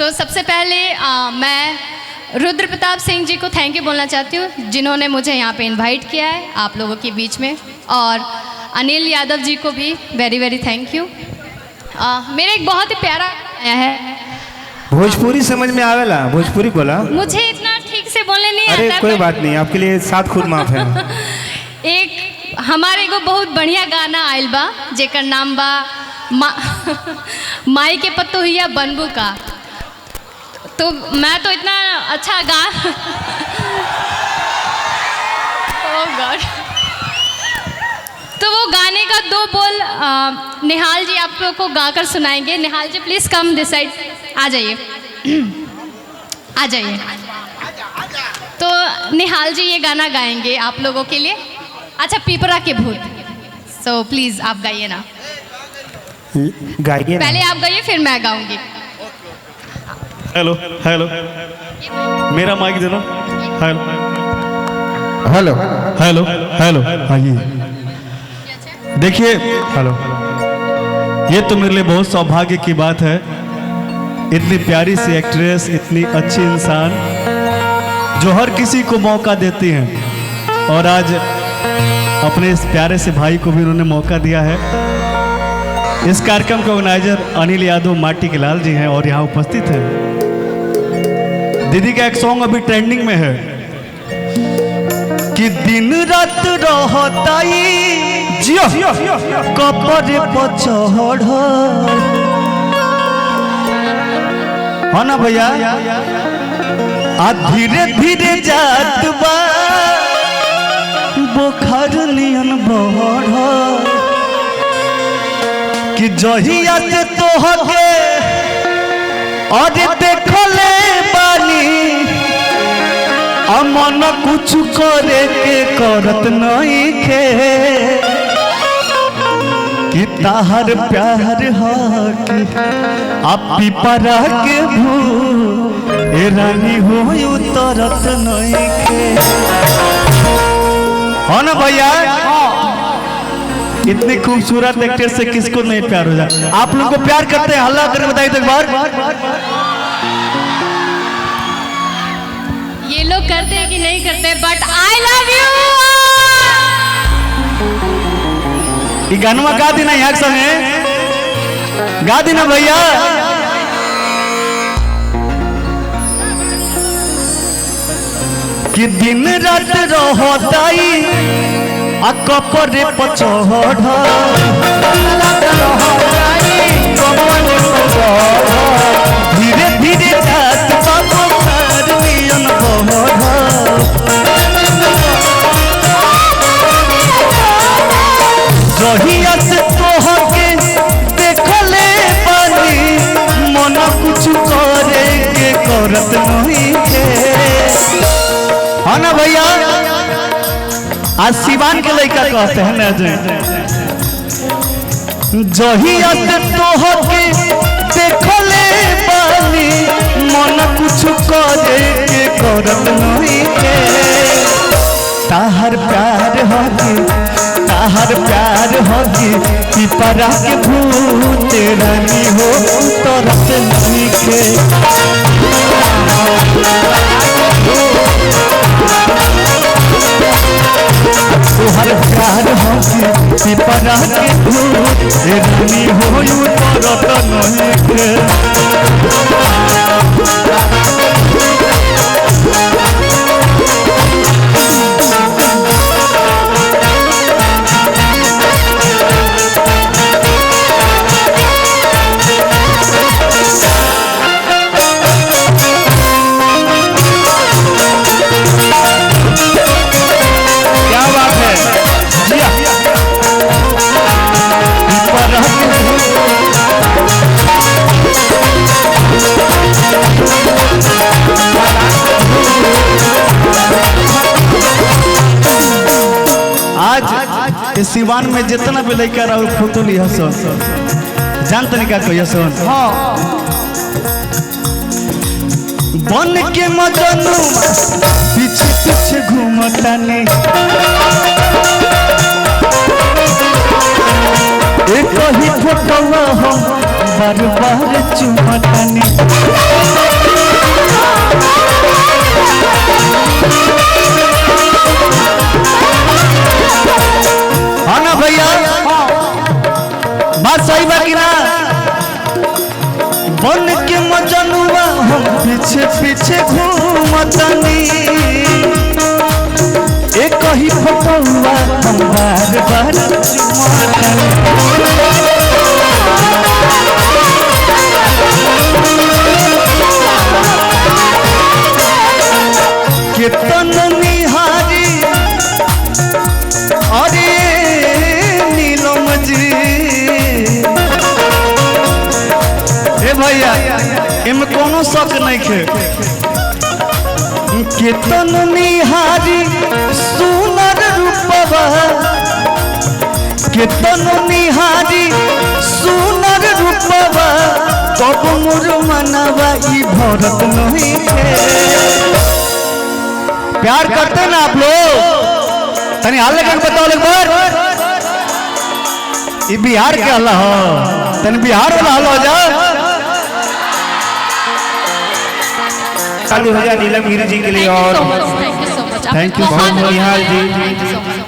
तो सबसे पहले मैं रुद्र प्रताप सिंह जी को थैंक यू बोलना चाहती हूँ, जिन्होंने मुझे यहाँ पे इनवाइट किया है आप लोगों के बीच में, और अनिल यादव जी को भी वेरी वेरी थैंक यू। मेरा एक बहुत ही प्यारा है। भोजपुरी समझ में आवेला? भोजपुरी बोला? मुझे इतना ठीक से बोलने नहीं अरे आता। कोई बात नहीं, आपके लिए 7 खुद माफ है। एक हमारे को बहुत बढ़िया गाना आयल बा जेकर नाम बा माई के पतोहिया बनबू का। तो मैं तो इतना अच्छा गा ओह गॉड। तो वो गाने का 2 बोल निहाल जी आप लोग को गाकर सुनाएंगे। निहाल जी प्लीज़ कम दिस साइड, आ जाइए आ जाइए। तो निहाल जी ये गाना गाएंगे आप लोगों के लिए। अच्छा, पीपरा के भूत। सो प्लीज़ आप गाइए ना। गाइए। पहले आप गाइए फिर मैं गाऊंगी। हेलो हेलो, मेरा माइक देना। हेलो हेलो हेलो हेलो, आइए। देखिए, हेलो। ये तो मेरे लिए बहुत सौभाग्य की बात है, इतनी प्यारी सी एक्ट्रेस, इतनी अच्छी इंसान जो हर किसी को मौका देती हैं, और आज अपने इस प्यारे से भाई को भी उन्होंने मौका दिया है। इस कार्यक्रम के ऑर्गेनाइजर अनिल यादव माटी के लाल जी हैं और यहाँ उपस्थित हैं। दीदी का एक सॉन्ग अभी ट्रेंडिंग में है कि दिन रात रहताई जियो कपड़े पर चढ़, है ना भैया? आ धीरे धीरे जात बा बुखार नियन बढ़, कि जहिया से तोहके और देखले बानी मन कुछ करे के करत नहीं खे, कि ताहर प्यार हकी आप पिपरा के भूत ए रानी हो उतरत नहीं खे, हो ना भैया? इतनी खूबसूरत एक्ट्रेस से किसको नहीं प्यार हो जाए? आप लोगों को प्यार करते हैं, हल्ला करके बताइए तो एक बार। ये लोग करते हैं कि नहीं करते, बट आई लव यू। ये गानवा गा देना, यहाँ संगे गा देना भैया। कि दिन रात रहताई आ कपड़े पर चढ़, धीरे धीरे जात बाबू नियन बढ़, जहिया से तोहके देखले बानी मन कुछ करे के करत नहीं के, है ना भैया? आज सिवान के लड़का कहते हैं ना जे, जहिया से तोहके देखले बानी मन कुछ करे के करत नहीं के, ताहर प्यार हकी ताहर प्यार हकी पिपरा के भूत रानी हो तरत नहीं के, तुहर प्यार हकी पिपरा के भूत रानी हो तरत नहीं के। आज सिवान में जितना भी लड़का रहा फोटो लिया जान तरीका कहिया सन। बन के मजनू पीछे पीछे घूमता ने, एक ही फोटो हम बार बार चुमता ने, मजनुआ हम पीछे पीछे घूमतनी एक ही फटुआ हम बार बार कीर्तन निहारी अरे नीलम जी ए भैया इनमें कोनो शक नहीं खे कीर्तन निहारी सुनर रूपवा कीर्तन निहारी सुनर रूपवा कब मोर मनवा ई भरत नहीं थे प्यार करते ना आप लोग तनी हाल लगा बताओ एक बार ये बिहार के हल्ला हो तनी बिहार वाला हल्ला हो जा चालू हो जाए नीलम गिरी जी के लिए और थैंक यू निहाल जी